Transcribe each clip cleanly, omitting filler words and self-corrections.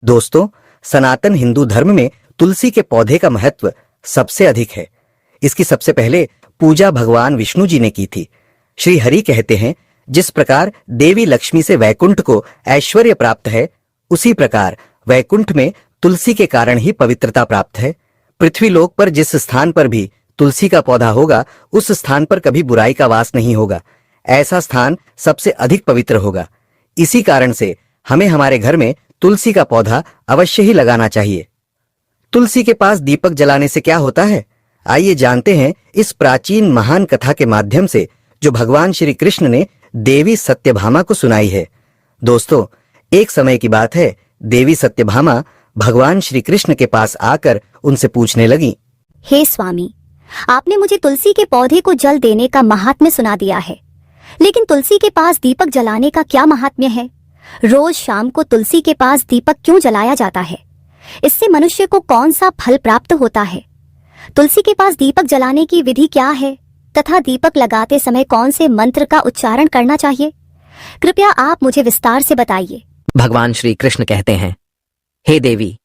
दोस्तों, सनातन हिंदू धर्म में तुलसी के पौधे का महत्व सबसे अधिक है। इसकी सबसे पहले पूजा भगवान विष्णु जी ने की थी। श्री हरि कहते हैं, जिस प्रकार देवी लक्ष्मी से वैकुंठ को ऐश्वर्य प्राप्त है, उसी प्रकार वैकुंठ में तुलसी के कारण ही पवित्रता प्राप्त है। पृथ्वी लोक पर जिस स्थान पर भी तुलसी का पौधा होगा, उस स्थान पर कभी बुराई का वास नहीं होगा। ऐसा स्थान सबसे अधिक पवित्र होगा। इसी कारण से हमें हमारे घर में तुलसी का पौधा अवश्य ही लगाना चाहिए। तुलसी के पास दीपक जलाने से क्या होता है, आइए जानते हैं इस प्राचीन महान कथा के माध्यम से, जो भगवान श्री कृष्ण ने देवी सत्यभामा को सुनाई है। दोस्तों, एक समय की बात है, देवी सत्यभामा भगवान श्री कृष्ण के पास आकर उनसे पूछने लगी, हे स्वामी, आपने मुझे तुलसी के पौधे को जल देने का महात्म्य सुना दिया है, लेकिन तुलसी के पास दीपक जलाने का क्या महात्म्य है? रोज शाम को तुलसी के पास दीपक क्यों जलाया जाता है? इससे मनुष्य को कौन सा फल प्राप्त होता है? तुलसी के पास दीपक जलाने की विधि क्या है तथा दीपक लगाते समय कौन से मंत्र का उच्चारण करना चाहिए? कृपया आप मुझे विस्तार से बताइए। भगवान श्री कृष्ण कहते हैं, हे देवी,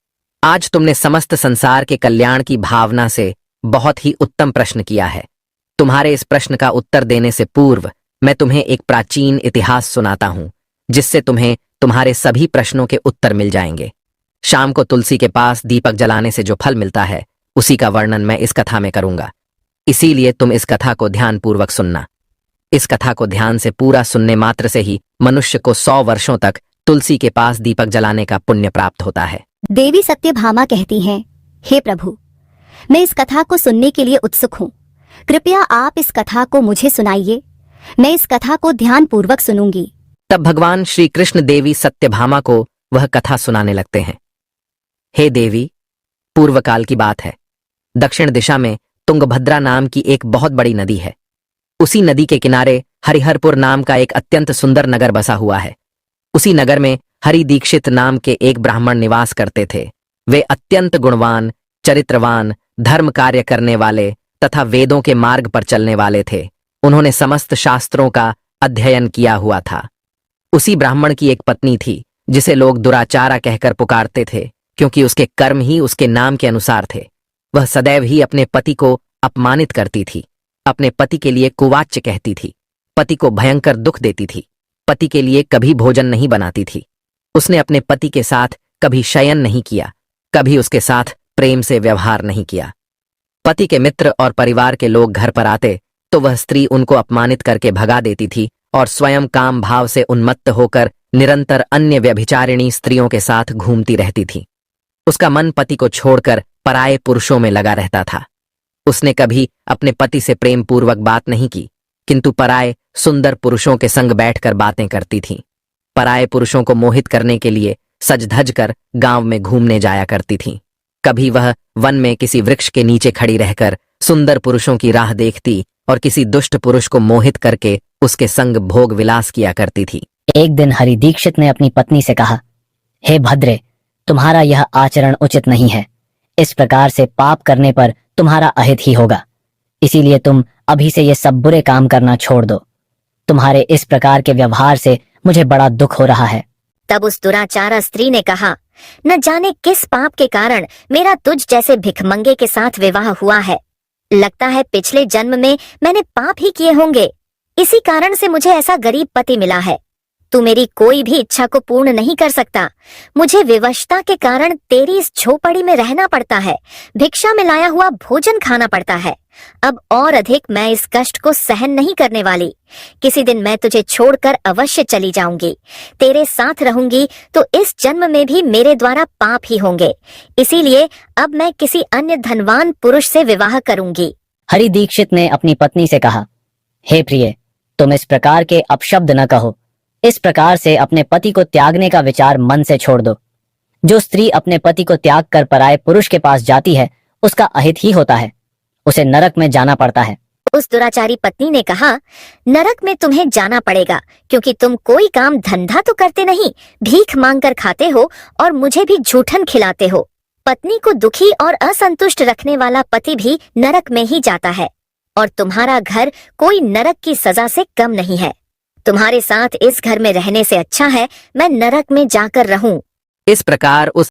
आज तुमने समस्त संसार के कल्याण की भावना से बहुत ही उत्तम प्रश्न किया है। तुम्हारे इस प्रश्न का उत्तर देने से पूर्व मैं तुम्हें एक प्राचीन इतिहास सुनाता हूं, जिससे तुम्हें तुम्हारे सभी प्रश्नों के उत्तर मिल जाएंगे। शाम को तुलसी के पास दीपक जलाने से जो फल मिलता है, उसी का वर्णन मैं इस कथा में करूंगा। इसीलिए तुम इस कथा को ध्यानपूर्वक सुनना। इस कथा को ध्यान से पूरा सुनने मात्र से ही मनुष्य को 100 वर्षों तक तुलसी के पास दीपक जलाने का पुण्य प्राप्त होता है। देवी सत्यभामा कहती हैं, हे प्रभु, मैं इस कथा को सुनने के लिए उत्सुक हूँ। कृपया आप इस कथा को मुझे सुनाइए। मैं इस कथा को ध्यानपूर्वक सुनूंगी। तब भगवान श्री कृष्ण देवी सत्यभामा को वह कथा सुनाने लगते हैं। हे देवी, पूर्व काल की बात है। दक्षिण दिशा में तुंगभद्रा नाम की एक बहुत बड़ी नदी है। उसी नदी के किनारे हरिहरपुर नाम का एक अत्यंत सुंदर नगर बसा हुआ है। उसी नगर में हरि दीक्षित नाम के एक ब्राह्मण निवास करते थे। वे अत्यंत गुणवान, चरित्रवान, धर्म कार्य करने वाले तथा वेदों के मार्ग पर चलने वाले थे। उन्होंने समस्त शास्त्रों का अध्ययन किया हुआ था। उसी ब्राह्मण की एक पत्नी थी, जिसे लोग दुराचारा कहकर पुकारते थे, क्योंकि उसके कर्म ही उसके नाम के अनुसार थे। वह सदैव ही अपने पति को अपमानित करती थी, अपने पति के लिए कुवाच्य कहती थी, पति को भयंकर दुख देती थी, पति के लिए कभी भोजन नहीं बनाती थी। उसने अपने पति के साथ कभी शयन नहीं किया, कभी उसके साथ प्रेम से व्यवहार नहीं किया। पति के मित्र और परिवार के लोग घर पर आते तो वह स्त्री उनको अपमानित करके भगा देती थी और स्वयं काम भाव से उन्मत्त होकर निरंतर अन्य व्यभिचारिणी स्त्रियों के साथ घूमती रहती थी। उसका मन पति को छोड़कर पराये पुरुषों में लगा रहता था। उसने कभी अपने पति से प्रेम पूर्वक बात नहीं की, किंतु पराये सुंदर पुरुषों के संग बैठकर बातें करती थी। पराये पुरुषों को मोहित करने के लिए सज धज कर गांव में घूमने जाया करती थी। कभी वह वन में किसी वृक्ष के नीचे खड़ी रहकर सुंदर पुरुषों की राह देखती और किसी दुष्ट पुरुष को मोहित करके उसके संग भोग विलास किया करती थी। एक दिन हरि दीक्षित ने अपनी पत्नी से कहा, हे भद्रे, तुम्हारा यह आचरण उचित नहीं है। इस प्रकार से पाप करने पर तुम्हारा अहित ही होगा। इसीलिए तुम अभी से ये सब बुरे काम करना छोड़ दो। तुम्हारे इस प्रकार के व्यवहार से मुझे बड़ा दुख हो रहा है। तब उस दुराचारा स्त्री ने कहा, न जाने किस पाप के कारण मेरा तुझ जैसे भिखमंगे के साथ विवाह हुआ है। लगता है पिछले जन्म में मैंने पाप ही किए होंगे, इसी कारण से मुझे ऐसा गरीब पति मिला है। तू मेरी कोई भी इच्छा को पूर्ण नहीं कर सकता। मुझे विवशता के कारण तेरी इस झोपड़ी में रहना पड़ता है, भिक्षा में लाया हुआ भोजन खाना पड़ता है। अब और अधिक मैं इस कष्ट को सहन नहीं करने वाली। किसी दिन मैं तुझे छोड़कर अवश्य चली जाऊंगी। तेरे साथ रहूंगी तो इस जन्म में भी मेरे द्वारा पाप ही होंगे। इसीलिए अब मैं किसी अन्य धनवान पुरुष से विवाह करूंगी। हरि दीक्षित ने अपनी पत्नी से कहा, हे प्रिय, तुम इस प्रकार के अपशब्द न कहो। इस प्रकार से अपने पति को त्यागने का विचार मन से छोड़ दो। जो स्त्री अपने पति को त्याग कर पराये पुरुष के पास जाती है, उसका अहित ही होता है। उसे नरक में जाना पड़ता है। उस दुराचारी पत्नी ने कहा, नरक में तुम्हें जाना पड़ेगा, क्योंकि तुम कोई काम धंधा तो करते नहीं, भीख मांग कर खाते हो और मुझे भी झूठन खिलाते हो। पत्नी को दुखी और असंतुष्ट रखने वाला पति भी नरक में ही जाता है, और तुम्हारा घर कोई नरक की सजा से कम नहीं है। तुम्हारे साथ इस घर में रहने से अच्छा है मैं नरक में जाकर रहूं। इस प्रकार उस